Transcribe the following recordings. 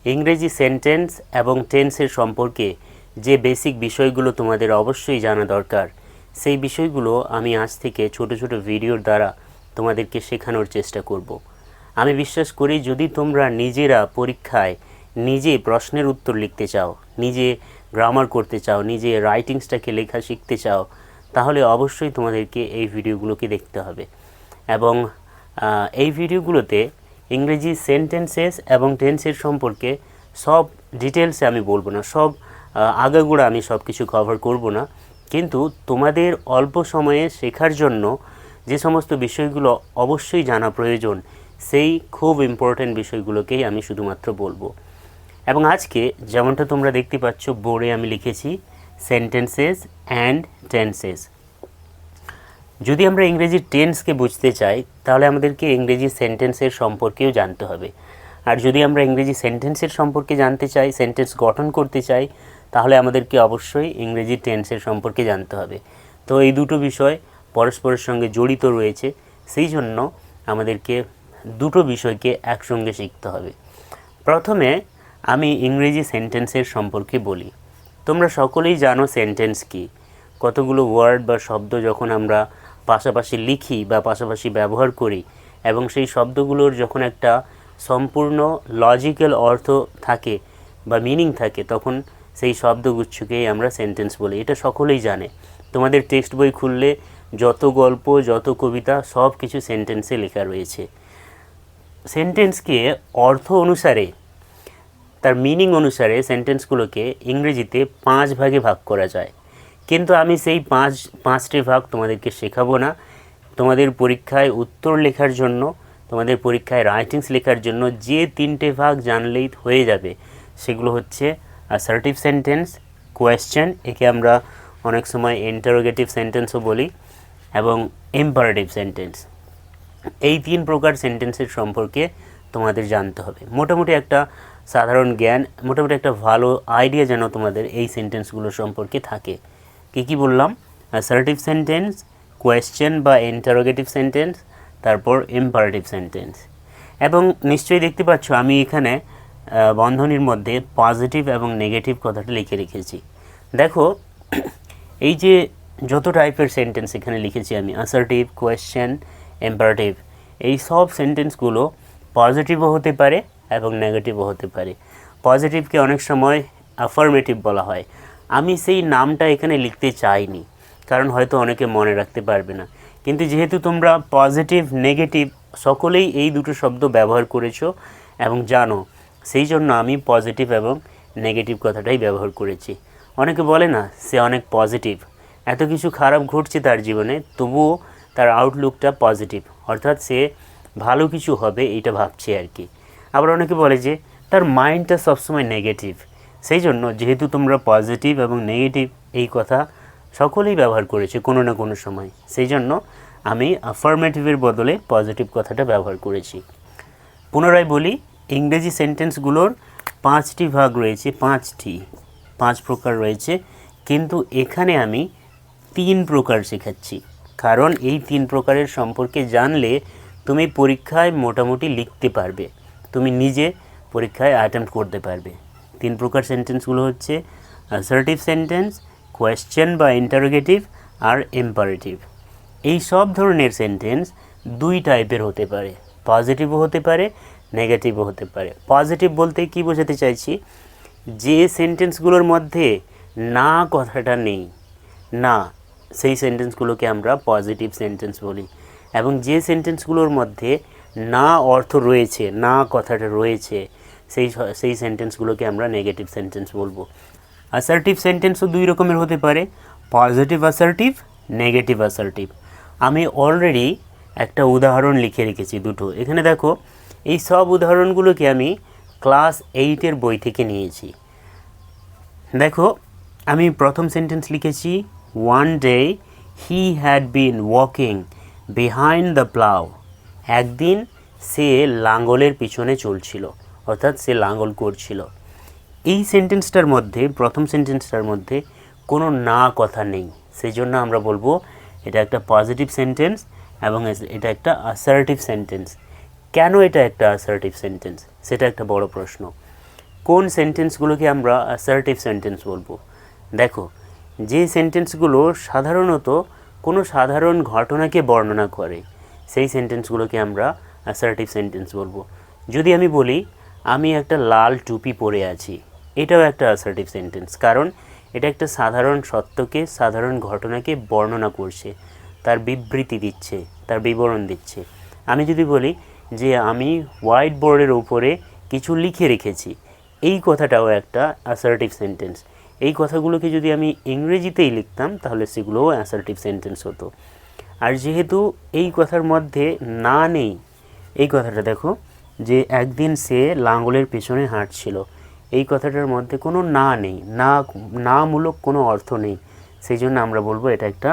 ইংরেজি সেন্টেন্স এবং টেন্সের সম্পর্কে যে বেসিক বিষয়গুলো তোমাদের অবশ্যই জানা দরকার, সেই বিষয়গুলো আমি আজ থেকে ছোট ছোট ভিডিওর দ্বারা তোমাদেরকে শেখানোর চেষ্টা করব। আমি বিশ্বাস করি যদি তোমরা নিজেরা পরীক্ষায় নিজে প্রশ্নের উত্তর লিখতে চাও, নিজে গ্রামার করতে চাও, নিজে রাইটিংসটাকে লেখা শিখতে চাও, তাহলে অবশ্যই তোমাদেরকে এই ভিডিওগুলোকে দেখতে হবে। এবং এই ভিডিওগুলোতে ইংরেজি সেন্টেন্সেস এবং টেন্সের সম্পর্কে সব ডিটেলসে আমি বলবো না, সব আগাগোড়া আমি সব কিছু কভার করব না, কিন্তু তোমাদের অল্প সময়ে শেখার জন্য যে সমস্ত বিষয়গুলো অবশ্যই জানা প্রয়োজন, সেই খুব ইম্পর্ট্যান্ট বিষয়গুলোকেই আমি শুধুমাত্র বলবো। এবং আজকে যেমনটা তোমরা দেখতে পাচ্ছ বোর্ডে আমি লিখেছি সেন্টেন্সেস অ্যান্ড টেন্সেস। যদি আমরা ইংরেজি টেন্সকে বুঝতে চাই তাহলে আমাদেরকে ইংরেজি সেন্টেন্সের সম্পর্কেও জানতে হবে। আর যদি আমরা ইংরেজি সেন্টেন্সের সম্পর্কে জানতে চাই, সেন্টেন্স গঠন করতে চাই, তাহলে আমাদেরকে অবশ্যই ইংরেজি টেন্সের সম্পর্কে জানতে হবে। তো এই দুটো বিষয় পরস্পরের সঙ্গে জড়িত রয়েছে, সেই জন্য আমাদেরকে দুটো বিষয়কে একসঙ্গে শিখতে হবে। প্রথমে আমি ইংরেজি সেন্টেন্সের সম্পর্কে বলি। তোমরা সকলেই জানো সেন্টেন্স কি। কতগুলো ওয়ার্ড বা শব্দ যখন আমরা পাশাপাশি লিখি বা পাশাপাশি ব্যবহার করি এবং সেই শব্দগুলোর যখন একটা সম্পূর্ণ লজিক্যাল অর্থ থাকে বা মিনিং থাকে, তখন সেই শব্দগুচ্ছকেই আমরা সেন্টেন্স বলি। এটা সকলেই জানে। তোমাদের টেক্সট বই খুললে যত গল্প, যত কবিতা, সব কিছু সেন্টেন্সে লেখা রয়েছে। সেন্টেন্সকে অর্থ অনুসারে, তার মিনিং অনুসারে সেন্টেন্সগুলোকে ইংরেজিতে 5 ভাগে ভাগ করা যায়। কিন্তু আমি সেই পাঁচটি ভাগ তোমাদেরকে শেখাবো না। তোমাদের পরীক্ষায় উত্তর লেখার জন্য, তোমাদের পরীক্ষায় রাইটিংস লেখার জন্য যে 3টে ভাগ জানলেই হয়ে যাবে, সেগুলো হচ্ছে অ্যাসার্টিভ সেন্টেন্স, কোয়েশ্চেন, একে আমরা অনেক সময় ইন্টারোগেটিভ সেন্টেন্সও বলি, এবং ইম্পারেটিভ সেন্টেন্স। এই 3 প্রকার সেন্টেন্সের সম্পর্কে তোমাদের জানতে হবে। মোটামুটি একটা সাধারণ জ্ঞান, মোটামুটি একটা ভালো আইডিয়া যেন তোমাদের এই সেন্টেন্সগুলো সম্পর্কে থাকে। কী বললাম? অ্যাসার্টিভ সেন্টেন্স, কোয়েশ্চেন বা ইন্টারোগেটিভ সেন্টেন্স, তারপর ইম্পারেটিভ সেন্টেন্স। এবং নিশ্চয়ই দেখতে পাচ্ছ আমি এখানে বন্ধনীর মধ্যে পজিটিভ এবং নেগেটিভ কথাটা লিখে রেখেছি। দেখো, এই যে যত টাইপের সেন্টেন্স এখানে লিখেছি আমি, অ্যাসার্টিভ, কোয়েশ্চেন, ইম্পারেটিভ, এই সব সেন্টেন্সগুলো পজিটিভও হতে পারে এবং নেগেটিভও হতে পারে। পজিটিভকে অনেক সময় অ্যাফার্মেটিভ বলা হয়। আমি সেই নামটা এখানে লিখতে চাইনি, কারণ হয়তো অনেকে মনে রাখতে পারবে না। কিন্তু যেহেতু তোমরা পজিটিভ, নেগেটিভ সকলেই এই দুটো শব্দ ব্যবহার করেছো এবং জানো, সেই জন্য আমি পজিটিভ এবং নেগেটিভ কথাটাই ব্যবহার করেছি। অনেকে বলে না, সে অনেক পজিটিভ, এত কিছু খারাপ ঘটছে তার জীবনে, তবুও তার আউটলুকটা পজিটিভ, অর্থাৎ সে ভালো কিছু হবে এইটা ভাবছে আর কি। আবার অনেকে বলে যে তার মাইন্ডটা সবসময় নেগেটিভ। সেই জন্য যেহেতু তোমরা পজিটিভ এবং নেগেটিভ এই কথা সকলেই ব্যবহার করেছে কোনো না কোনো সময়, সেই জন্য আমি অ্যাফার্মেটিভের বদলে পজিটিভ কথাটা ব্যবহার করেছি। পুনরায় বলি, ইংরেজি সেন্টেন্সগুলোর 5টি ভাগ রয়েছে, 5 প্রকার রয়েছে, কিন্তু এখানে আমি 3 প্রকার শেখাচ্ছি। কারণ এই 3 প্রকারের সম্পর্কে জানলে তুমি পরীক্ষায় মোটামুটি লিখতে পারবে, তুমি নিজে পরীক্ষায় অ্যাটেম্প্ট করতে পারবে। 3 প্রকার সেন্টেন্সগুলো হচ্ছে অ্যাসার্টিভ সেন্টেন্স, কোয়েশ্চেন বা ইন্টারোগেটিভ, আর ইম্পারেটিভ। এই সব ধরনের সেন্টেন্স 2 টাইপের হতে পারে, পজিটিভও হতে পারে, নেগেটিভও হতে পারে। পজিটিভ বলতে কি বোঝাতে চাইছি, যে সেন্টেন্সগুলোর মধ্যে না কথাটা নেই, না, সেই সেন্টেন্সগুলোকে আমরা পজিটিভ সেন্টেন্স বলি। এবং যে সেন্টেন্সগুলোর মধ্যে না অর্থ রয়েছে, না কথাটা রয়েছে, সেই সেন্টেন্সগুলোকে আমরা নেগেটিভ সেন্টেন্স বলবো। অ্যাসার্টিভ সেন্টেন্সও 2 রকমের হতে পারে, পজিটিভ অ্যাসার্টিভ, নেগেটিভ অ্যাসার্টিভ। আমি অলরেডি একটা উদাহরণ লিখে রেখেছি 2টো। এখানে দেখো, এই সব উদাহরণগুলোকে আমি ক্লাস 8-এর বই থেকে নিয়েছি। দেখো, আমি প্রথম সেন্টেন্স লিখেছি, one day he had been walking behind the plough. একদিন সে লাঙ্গলের পিছনে চলছিল, অর্থাৎ সে লাঙ্গল করছিল। এই সেন্টেন্সটার মধ্যে, প্রথম সেন্টেন্সটার মধ্যে কোনো না কথা নেই, সেই জন্য আমরা বলবো এটা একটা পজিটিভ সেন্টেন্স এবং এটা একটা অ্যাসার্টিভ সেন্টেন্স। কেন এটা একটা অ্যাসার্টিভ সেন্টেন্স, সেটা একটা বড় প্রশ্ন। কোন সেন্টেন্সগুলোকে আমরা অ্যাসার্টিভ সেন্টেন্স বলবো? দেখো, যে সেন্টেন্সগুলো সাধারণত কোনো সাধারণ ঘটনাকে বর্ণনা করে সেই সেন্টেন্সগুলোকে আমরা অ্যাসার্টিভ সেন্টেন্স বলবো। যদি আমি বলি আমি একটা লাল টুপি পরে আছি, এটাও একটা অ্যাসার্টিভ সেন্টেন্স, কারণ এটা একটা সাধারণ সত্যকে, সাধারণ ঘটনাকে বর্ণনা করছে, তার বিবৃতি দিচ্ছে, তার বিবরণ দিচ্ছে। আমি যদি বলি যে আমি হোয়াইট বোর্ডের উপরে কিছু লিখে রেখেছি, এই কথাটাও একটা অ্যাসার্টিভ সেন্টেন্স। এই কথাগুলোকে যদি আমি ইংরেজিতেই লিখতাম তাহলে সেগুলোও অ্যাসার্টিভ সেন্টেন্স হতো। আর যেহেতু এই কথার মধ্যে না নেই, এই কথাটা দেখো যে একদিন সে লাঙলের পেছনে হাঁটছিল, এই কথাটার মধ্যে কোনো না নেই, নামূলক কোনো অর্থ নেই, সেই জন্য আমরা বলবো এটা একটা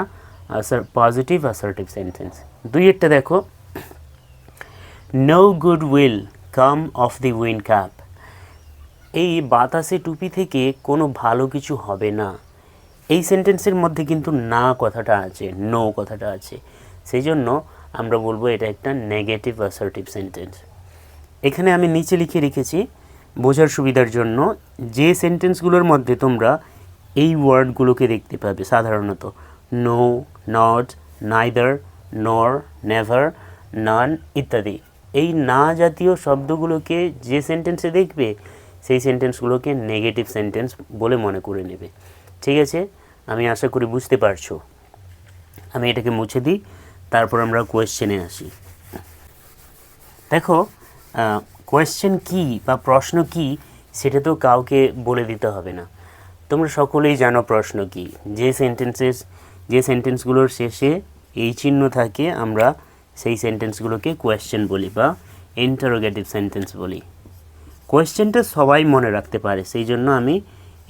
পজিটিভ অ্যাসার্টিভ সেন্টেন্স। দুইয়েরটা দেখো, no good will come of the wind cap, এই বাতাসে টুপি থেকে কোনো ভালো কিছু হবে না। এই সেন্টেন্সের মধ্যে কিন্তু না কথাটা আছে, নো কথাটা আছে, সেই জন্য আমরা বলবো এটা একটা নেগেটিভ অ্যাসার্টিভ সেন্টেন্স। এখানে আমি নিচে লিখে রেখেছি বোঝার সুবিধার জন্য, যে সেন্টেন্সগুলোর মধ্যে তোমরা এই ওয়ার্ডগুলোকে দেখতে পাবে সাধারণত, নো, নট, নাইদার, নর, নেভার, নান ইত্যাদি। এই না জাতীয় শব্দগুলোকে যে সেন্টেন্সে দেখবে সেই সেন্টেন্সগুলোকে নেগেটিভ সেন্টেন্স বলে মনে করে নেবে। ঠিক আছে, আমি আশা করি বুঝতে পারছো। আমি এটাকে মুছে দিই, তারপর আমরা কোয়েশ্চেনে আসি। দেখো, কোয়েশ্চেন কী বা প্রশ্ন কী সেটা তো কাউকে বলে দিতে হবে না, তোমরা সকলেই জানো প্রশ্ন কী। যে সেন্টেন্সগুলোর শেষে এই চিহ্ন থাকে আমরা সেই সেন্টেন্সগুলোকে কোয়েশ্চেন বলি বা ইন্টারোগেটিভ সেন্টেন্স বলি। কোয়েশ্চেনটা সবাই মনে রাখতে পারে, সেই জন্য আমি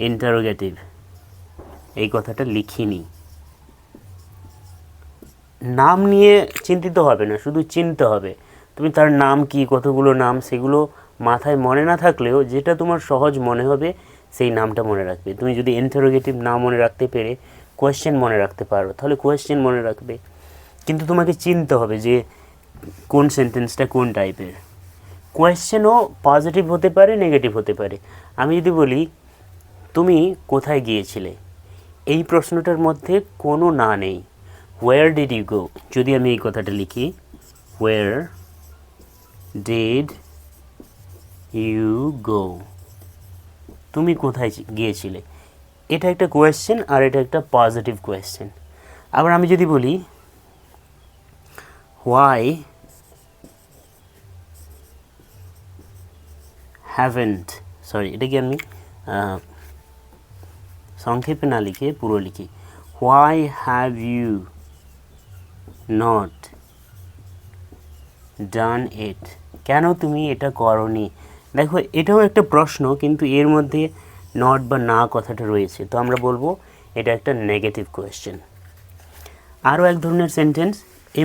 ইন্টারোগেটিভ এই কথাটা লিখিনি। নাম নিয়ে চিন্তিত হবে না, শুধু চিনতে হবে তুমি তার নাম কি, কতগুলো নাম, সেগুলো মাথায় মনে না থাকলেও যেটা তোমার সহজ মনে হবে সেই নামটা মনে রাখবে। তুমি যদি ইন্টারোগেটিভ না মনে রাখতে পেরে কোয়েশ্চেন মনে রাখতে পারো তাহলে কোয়েশ্চেন মনে রাখবে, কিন্তু তোমাকে চিনতে হবে যে কোন সেন্টেন্সটা কোন টাইপের। কোয়েশ্চেনও পজিটিভ হতে পারে, নেগেটিভ হতে পারে। আমি যদি বলি তুমি কোথায় গিয়েছিলে, এই প্রশ্নটার মধ্যে কোনো না নেই, হোয়ার ডিড ইউ গো। যদি আমি এই কথাটা লিখি, হোয়ার ডিড ইউ গো, তুমি কোথায় গিয়েছিলে, এটা একটা কোয়েশ্চেন আর এটা একটা পজিটিভ কোয়েশ্চেন। আবার আমি যদি বলি হোয়াই হ্যাভেন্ট, এটাকে আমি সংক্ষেপে না লিখে পুরো লিখি, why have you not done it, কেন তুমি এটা করনি। দেখো, এটাও একটা প্রশ্ন, কিন্তু এর মধ্যে নট বা না কথাটা রয়েছে, তো আমরা বলবো এটা একটা নেগেটিভ কোয়েশ্চেন। আরও এক ধরনের সেন্টেন্স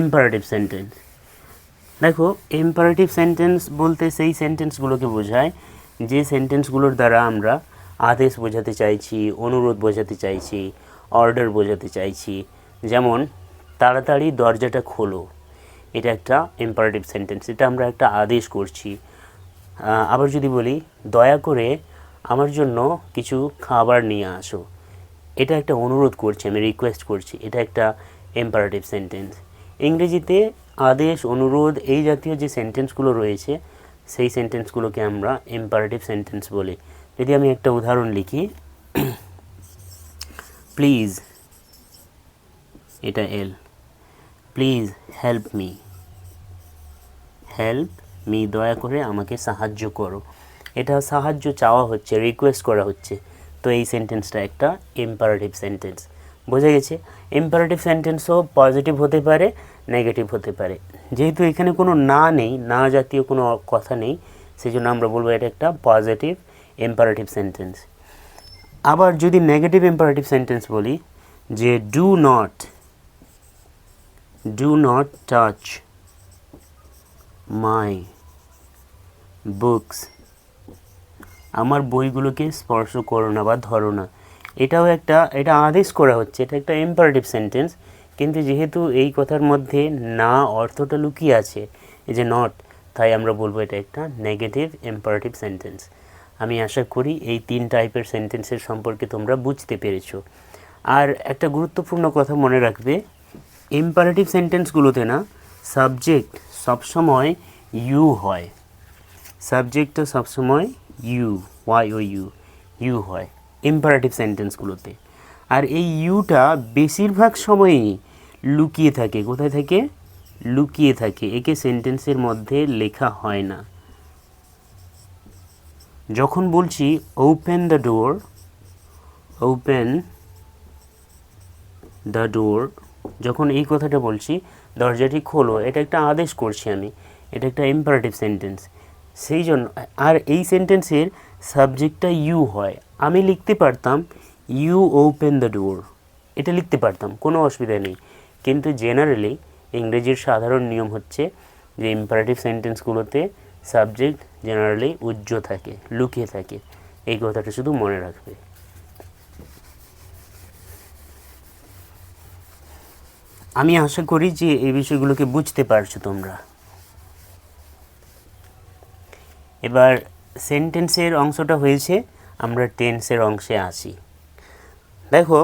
ইম্পারেটিভ সেন্টেন্স। দেখো, ইম্পারেটিভ সেন্টেন্স বলতে সেই সেন্টেন্সগুলোকে বোঝায় যে সেন্টেন্সগুলোর দ্বারা আমরা আদেশ বোঝাতে চাইছি, অনুরোধ বোঝাতে চাইছি, অর্ডার বোঝাতে চাইছি। যেমন তাড়াতাড়ি দরজাটা খোলো, এটা একটা ইম্পারেটিভ সেন্টেন্স, এটা আমরা একটা আদেশ করছি। আবার যদি বলি দয়া করে আমার জন্য কিছু খাবার নিয়ে আসো, এটা একটা অনুরোধ করছি, আমি রিকোয়েস্ট করছি, এটা একটা ইম্পারেটিভ সেন্টেন্স। ইংরেজিতে আদেশ, অনুরোধ এই জাতীয় যে সেন্টেন্সগুলো রয়েছে সেই সেন্টেন্সগুলোকে আমরা ইম্পারেটিভ সেন্টেন্স বলি। যদি আমি একটা উদাহরণ লিখি, প্লিজ, এটা এল, please help me, help me, দয়া করে আমাকে সাহায্য করো, এটা সাহায্য চাওয়া হচ্ছে, রিকোয়েস্ট করা হচ্ছে, তো এই সেন্টেন্সটা একটা ইম্পারেটিভ সেন্টেন্স। বোঝা গেছে? ইম্পারেটিভ সেন্টেন্সও পজিটিভ হতে পারে, নেগেটিভ হতে পারে। যেহেতু এখানে কোনো না নেই, না জাতীয় কোনো কথা নেই, সেই জন্য আমরা বলবো এটা একটা পজিটিভ ইম্পারেটিভ সেন্টেন্স। আবার যদি নেগেটিভ ইম্পারেটিভ সেন্টেন্স বলি যে do not touch my books, আমার বইগুলোকে স্পর্শ করো না বা ধরো না, এটা আদেশ করা হচ্ছে, এটা একটা ইম্পারেটিভ সেন্টেন্স, কিন্তু যেহেতু এই কথার মধ্যে না অর্থটা লুকিয়ে আছে, এই যে নট, তাই আমরা বলবো এটা একটা নেগেটিভ ইম্পারেটিভ সেন্টেন্স। আমি আশা করি এই 3 টাইপের সেন্টেন্সের সম্পর্কে তোমরা বুঝতে পেরেছো। আর একটা গুরুত্বপূর্ণ কথা মনে রাখবে, ইম্পারেটিভ সেন্টেন্সগুলোতে না সাবজেক্ট সবসময় ইউ হয়, সাবজেক্টটা সবসময় ইউ, ইউ হয় ইম্পারেটিভ সেন্টেন্সগুলোতে। আর এই ইউটা বেশিরভাগ সময়ই লুকিয়ে থাকে। কোথায় থাকে? লুকিয়ে থাকে। একে সেন্টেন্সের মধ্যে লেখা হয় না। যখন বলছি open the door, open the door, যখন এই কথাটা বলছি দরজাটি খোলো, এটা একটা আদেশ করছি আমি, এটা একটা ইম্পারেটিভ সেন্টেন্স। সেই জন্য আর এই সেন্টেন্সের সাবজেক্টটা ইউ হয়। আমি লিখতে পারতাম ইউ ওপেন দ্য ডোর, এটা লিখতে পারতাম, কোনো অসুবিধা নেই। কিন্তু জেনারেলি ইংরেজির সাধারণ নিয়ম হচ্ছে যে ইম্পারেটিভ সেন্টেন্সগুলোতে সাবজেক্ট জেনারেলি উজ্জ্ব থাকে, লুকিয়ে থাকে। এই কথাটা শুধু মনে রাখবে। আমি আশা করি যে এই বিষয়গুলোকে বুঝতে পারছো তোমরা। এবার সেন্টেন্সের অংশটা হয়েছে, আমরা টেন্সের অংশে আসি। দেখো,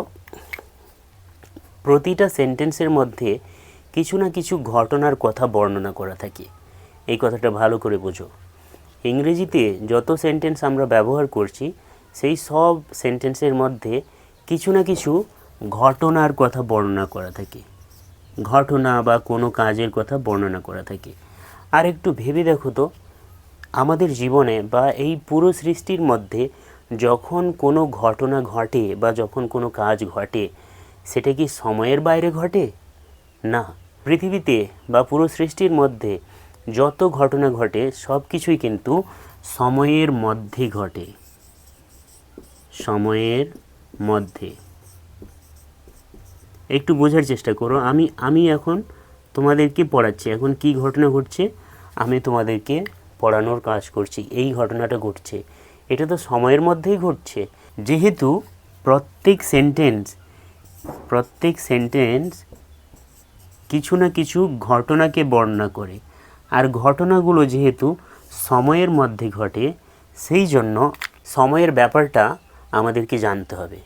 প্রতিটা সেন্টেন্সের মধ্যে কিছু না কিছু ঘটনার কথা বর্ণনা করা থাকে। এই কথাটা ভালো করে বোঝো। ইংরেজিতে যত সেন্টেন্স আমরা ব্যবহার করছি সেই সব সেন্টেন্সের মধ্যে কিছু না কিছু ঘটনার কথা বর্ণনা করা থাকে, ঘটনা বা কোনো কাজের কথা বর্ণনা করা থাকে। আর একটু ভেবে দেখো তো, আমাদের জীবনে বা এই পুরো সৃষ্টির মধ্যে যখন কোনো ঘটনা ঘটে বা যখন কোনো কাজ ঘটে, সেটা কি সময়ের বাইরে ঘটে? না। পৃথিবীতে বা পুরো সৃষ্টির মধ্যে যত ঘটনা ঘটে সব কিছুই কিন্তু সময়ের মধ্যে ঘটে, সময়ের মধ্যে। একটু বোঝার চেষ্টা করো। আমি এখন তোমাদেরকে পড়াচ্ছি, এখন কি ঘটনা ঘটছে আমি তোমাদেরকে পড়ানোর কাজ করছি। এই ঘটনাটা ঘটছে, এটা তো সময়ের মধ্যেই ঘটছে। যেহেতু প্রত্যেক সেন্টেন্স কিছু না কিছু ঘটনাকে বর্ণনা করে, আর ঘটনাগুলো যেহেতু সময়ের মধ্যে ঘটে, সেই জন্য সময়ের ব্যাপারটা আমাদেরকে জানতে হবে।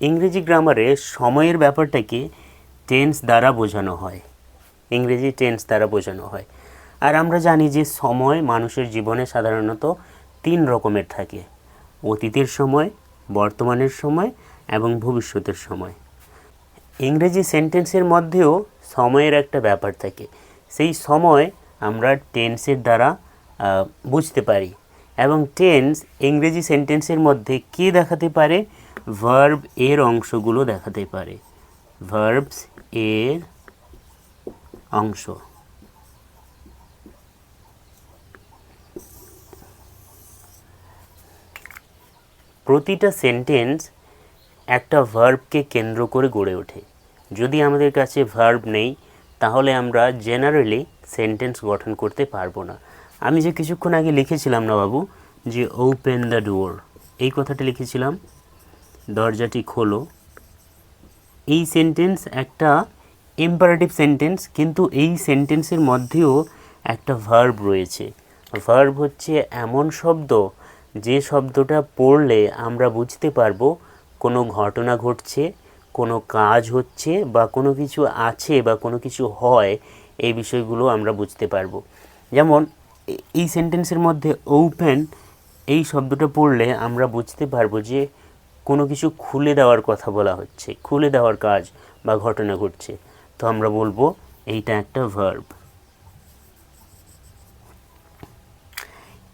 ইংরেজি গ্রামারে সময়ের ব্যাপারটাকে টেন্স দ্বারা বোঝানো হয়, ইংরেজি টেন্স দ্বারা বোঝানো হয়। আর আমরা জানি যে সময় মানুষের জীবনে সাধারণত 3 রকমের থাকে: অতীতের সময়, বর্তমানের সময় এবং ভবিষ্যতের সময়। ইংরেজি সেন্টেন্সের মধ্যেও সময়ের একটা ব্যাপার থাকে। সেই সময় আমরা টেন্সের দ্বারা বুঝতে পারি। এবং টেন্স ইংরেজি সেন্টেন্সের মধ্যে কী দেখাতে পারে? ভার্ব এর অংশগুলো দেখাতে পারে, ভার্বস এর অংশ। প্রতিটা সেন্টেন্স একটা ভার্বকে কেন্দ্র করে গড়ে ওঠে। যদি আমাদের কাছে ভার্ব নেই তাহলে আমরা জেনারেলি সেন্টেন্স গঠন করতে পারবো না। আমি যে কিছুক্ষণ আগে লিখেছিলাম না বাবু, যে ওপেন দ্য ডোর, এই কথাটা লিখেছিলাম, দরজাটি খোলো, এই সেন্টেন্স একটা ইম্পারেটিভ সেন্টেন্স, কিন্তু এই সেন্টেন্সের মধ্যেও একটা ভার্ব রয়েছে। ভার্ব হচ্ছে এমন শব্দ যে শব্দটা পড়লে আমরা বুঝতে পারবো কোনো ঘটনা ঘটছে, কোনো কাজ হচ্ছে বা কোনো কিছু আছে বা কোনো কিছু হয়, এই বিষয়গুলো আমরা বুঝতে পারবো। যেমন এই সেন্টেন্সের মধ্যে ওপেন এই শব্দটা পড়লে আমরা বুঝতে পারবো যে কোনো কিছু খুলে দেওয়ার কথা বলা হচ্ছে, খুলে দেওয়ার কাজ বা ঘটনা ঘটছে, তো আমরা বলবো এইটা একটা ভার্ব।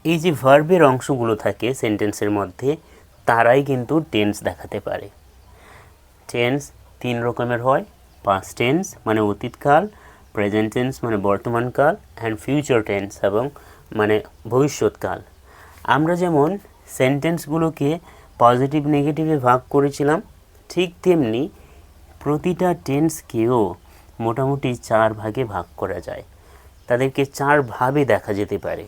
এই যে ভার্বের অংশগুলো থাকে সেন্টেন্সের মধ্যে, তারাই কিন্তু টেন্স দেখাতে পারে। টেন্স 3 রকমের হয়: পাস্ট টেন্স মানে অতীতকাল, প্রেজেন্ট টেন্স মানে বর্তমানকাল, অ্যান্ড ফিউচার টেন্স এবং মানে ভবিষ্যৎকাল। আমরা যেমন সেন্টেন্সগুলোকে পজিটিভ নেগেটিভে ভাগ করেছিলাম, ঠিক তেমনি প্রতিটা টেন্সকেও মোটামুটি 4 ভাগে ভাগ করা যায়, তাদেরকে 4 ভাবে দেখা যেতে পারে।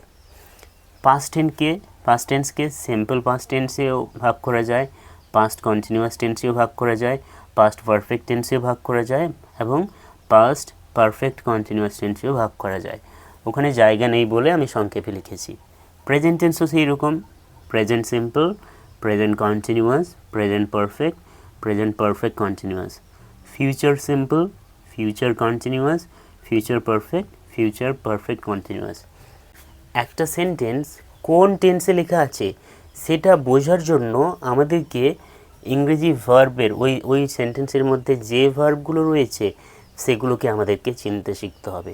পাস্ট টেন্সকে সিম্পল পাস্ট টেন্সেও ভাগ করা যায়, পাস্ট কন্টিনিউয়াস টেন্সেও ভাগ করা যায়, পাস্ট পারফেক্ট টেন্সেও ভাগ করা যায় এবং পাস্ট পারফেক্ট কন্টিনিউয়াস টেন্সেও ভাগ করা যায়। ওখানে জায়গা নেই বলে আমি সংক্ষেপে লিখেছি। প্রেজেন্ট টেন্সও সেই রকম, present simple, present continuous, present perfect, present perfect continuous, future simple, future continuous, future perfect, future perfect continuous. একটা সেন্টেন্স কোন টেন্সে লেখা আছে সেটা বোঝার জন্য আমাদেরকে ইংরেজি ভার্বের ওই সেন্টেন্সের মধ্যে যে ভার্বগুলো রয়েছে সেগুলোকে আমাদেরকে চিনতে শিখতে হবে।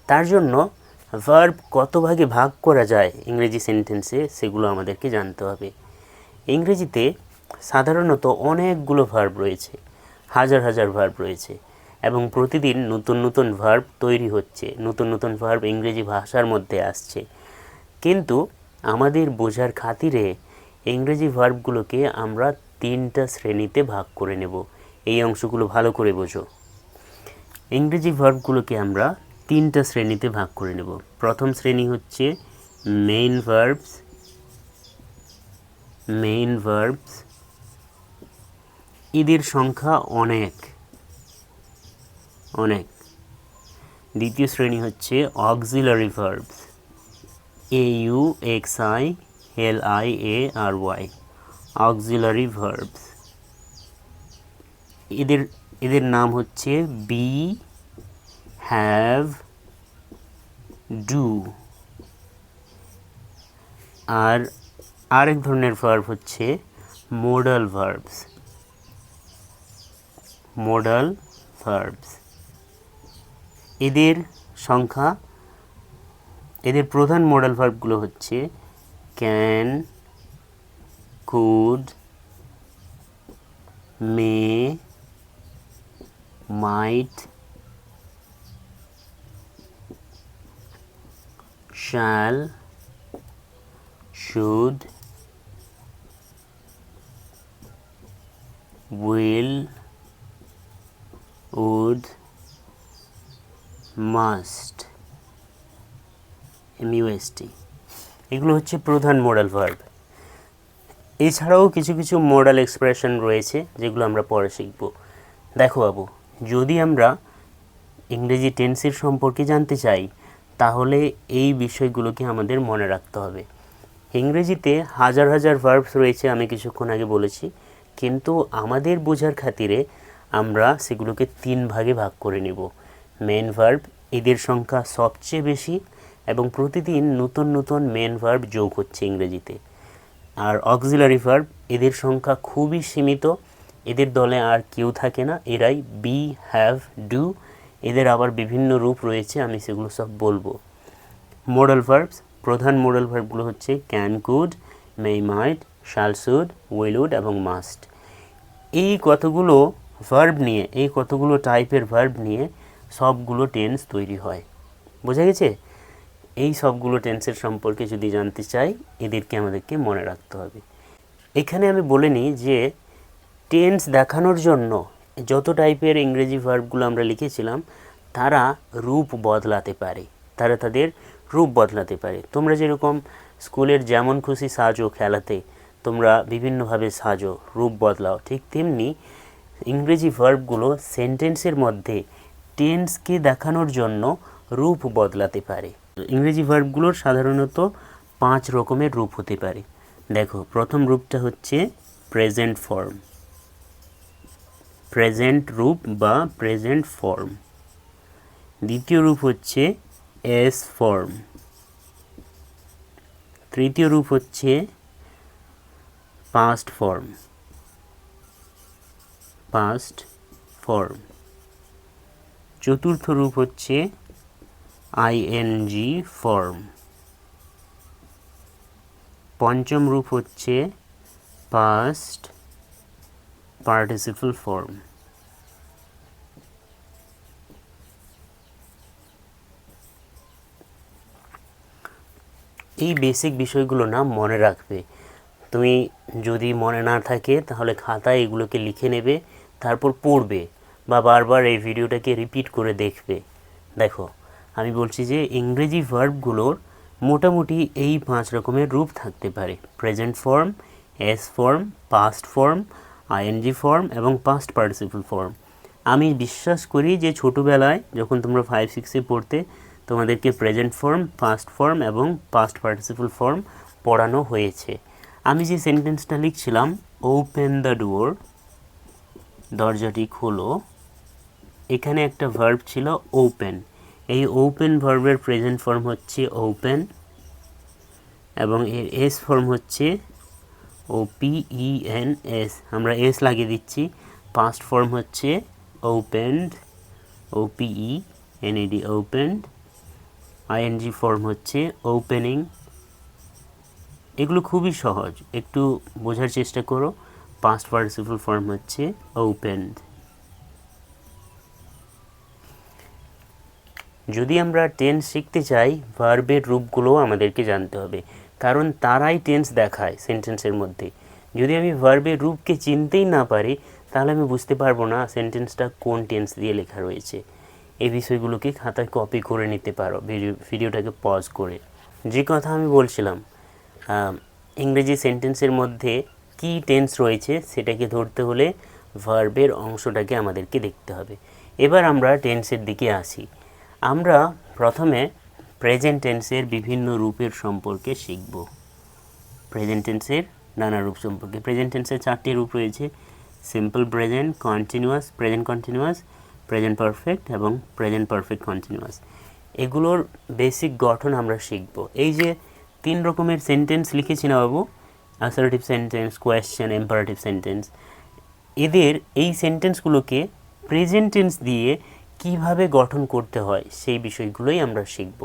তার জন্য ভার্ব কত ভাগে ভাগ করা যায় ইংরেজি সেন্টেন্সে সেগুলো আমাদেরকে জানতে হবে। ইংরেজিতে সাধারণত অনেকগুলো ভার্ব রয়েছে, হাজার হাজার ভার্ব রয়েছে, এবং প্রতিদিন নতুন নতুন ভার্ব তৈরি হচ্ছে, নতুন নতুন ভার্ব ইংরেজি ভাষার মধ্যে আসছে। কিন্তু আমাদের বোঝার খাতিরে ইংরেজি ভার্বগুলোকে আমরা 3টা শ্রেণীতে ভাগ করে নেব। এই অংশগুলো ভালো করে বোঝো। ইংরেজি ভার্বগুলোকে আমরা 3টা শ্রেণীতে ভাগ করে নেব। প্রথম শ্রেণী হচ্ছে মেইন ভার্বস। মেইন ভার্বস এদের সংখ্যা অনেক। দ্বিতীয় শ্রেণী হচ্ছে auxiliary verbs, AUXILIARY, auxiliary verbs. এদের নাম হচ্ছে বি, হ্যাভ, ডু। আর আরেক ধরনের ভার্ব হচ্ছে মোডাল ভার্বস। মোডাল ভার্বস এদের প্রধান মোডাল ভার্বগুলো হচ্ছে can, could, may, might, shall, should, will, would, must, MUST। এগুলো হচ্ছে প্রধান মোডাল ভার্ব। এছাড়াও কিছু কিছু মোডাল এক্সপ্রেশন রয়েছে যেগুলো আমরা পরে শিখব। দেখো বাবু, যদি আমরা ইংরেজি টেন্সের সম্পর্কে জানতে চাই তাহলে এই বিষয়গুলোকে আমাদের মনে রাখতে হবে। ইংরেজিতে হাজার হাজার ভার্বস রয়েছে, আমি কিছুক্ষণ আগে বলেছি, কিন্তু আমাদের বোঝার খাতিরে আমরা সেগুলোকে 3 ভাগে ভাগ করে নেব। মেন ভার্ব এদের সংখ্যা সবচেয়ে বেশি এবং প্রতিদিন নতুন নতুন মেন ভার্ব যোগ হচ্ছে ইংরেজিতে। আর অক্সিলারি ভার্ব এদের সংখ্যা খুবই সীমিত, এদের দলে আর কেউ থাকে না, এরাই বি, হ্যাভ, ডু। এদের আবার বিভিন্ন রূপ রয়েছে, আমি সেগুলো সব বলবো। মোডাল ভার্বস, প্রধান মোডাল ভার্বগুলো হচ্ছে can, could, may, might, shall, should, will, would এবং মাস্ট। এই কতগুলো ভার্ব নিয়ে, এই কতগুলো টাইপের ভার্ব নিয়ে সবগুলো টেন্স তৈরি হয়। বোঝা গেছে? এই সবগুলো টেন্সের সম্পর্কে যদি জানতে চাই এদেরকে আমাদেরকে মনে রাখতে হবে। এখানে আমি বলে নিই যে টেন্স দেখানোর জন্য যত টাইপের ইংরেজি ভার্বগুলো আমরা লিখেছিলাম তারা রূপ বদলাতে পারে, তাদের রূপ বদলাতে পারে। তোমরা যেরকম স্কুলের যেমন খুশি সাজো খেলাতে তোমরা বিভিন্নভাবে সাজো, রূপ বদলাও, ঠিক তেমনি ইংরেজি ভার্বগুলো সেন্টেন্সের মধ্যে টেন্সকে দেখানোর জন্য রূপ বদলাতে পারে। ইংরেজি ভার্বগুলোর সাধারণত 5 রকমের রূপ হতে পারে। দেখো, প্রথম রূপটা হচ্ছে প্রেজেন্ট ফর্ম, প্রেজেন্ট রূপ বা প্রেজেন্ট ফর্ম। দ্বিতীয় রূপ হচ্ছে এস ফর্ম। তৃতীয় রূপ হচ্ছে পাস্ট ফর্ম, পাস্ট ফর্ম। চতুর্থ রূপ হচ্ছে আইএনজি ফর্ম। পঞ্চম রূপ হচ্ছে পাস্ট পার্টিসিপল ফর্ম। এই বেসিক বিষয়গুলো না মনে রাখবে। তুমি যদি মনে না থাকে তাহলে খাতায় এগুলোকে লিখে নেবে, তারপর পড়বে বা বারবার এই ভিডিওটাকে রিপিট করে দেখবে। দেখো, আমি বলছি যে ইংরেজি ভার্বগুলোর মোটামুটি এই 5 রকমের রূপ থাকতে পারে: present form, S form, past form, ING form এবং পাস্ট পার্টিসিপল ফর্ম। আমি বিশ্বাস করি যে ছোটোবেলায় যখন তোমরা 5-6-এ পড়তে তোমাদেরকে প্রেজেন্ট ফর্ম, পাস্ট ফর্ম এবং পাস্ট পার্টিসিপল ফর্ম পড়ানো হয়েছে। আমি যে সেন্টেন্সটা লিখছিলাম, ওপেন দ্য ডোর, দরজাটি খোলো, এখানে একটা ভার্ব ছিল ওপেন। এই ওপেন ভার্বের প্রেজেন্ট ফর্ম হচ্ছে ওপেন এবং এর এস ফর্ম হচ্ছে OPENS, আমরা এস লাগিয়ে দিচ্ছি। পাস্ট ফর্ম হচ্ছে opened, OPENED, opened. ING form হচ্ছে ওপেনিং। এগুলো খুবই সহজ, একটু বোঝার চেষ্টা করো। পাস্ট পার্টিসিপল ফর্ম হচ্ছে ওপেন্ড। যদি আমরা টেন্স শিখতে চাই, ভার্বের রূপগুলো আমাদেরকে জানতে হবে, কারণ তারাই টেন্স দেখায় সেন্টেন্সের মধ্যে। যদি আমি ভার্বের রূপকে চিনতেই না পারি, তাহলে আমি বুঝতে পারবো না সেন্টেন্সটা কোন টেন্স দিয়ে লেখা রয়েছে। এই বিষয়গুলোকে খাতায় কপি করে নিতে পারো ভিডিওটাকে পজ করে। যে কথা আমি বলছিলাম, ইংরেজি সেন্টেন্সের মধ্যে কি টেন্স রয়েছে সেটাকে ধরতে হলে ভার্বের অংশটাকে আমাদেরকে দেখতে হবে। এবার আমরা টেন্সের দিকে আসি। আমরা প্রথমে প্রেজেন্ট টেন্সের বিভিন্ন রূপের সম্পর্কে শিখব। প্রেজেন্ট টেন্সের নানা রূপ সম্পর্কে। প্রেজেন্ট টেন্সের 4টি রূপ রয়েছে: simple present, continuous, present continuous, present perfect এবং প্রেজেন্ট পারফেক্ট কন্টিনিউয়াস। এগুলোর বেসিক গঠন আমরা শিখব। এই যে 3 রকমের সেন্টেন্স লিখেছি না বাবু, assertive sentence, question, imperative sentence, এদের এই সেন্টেন্সগুলোকে প্রেজেন্ট টেন্স দিয়ে কিভাবে গঠন করতে হয় সেই বিষয়গুলোই আমরা শিখব।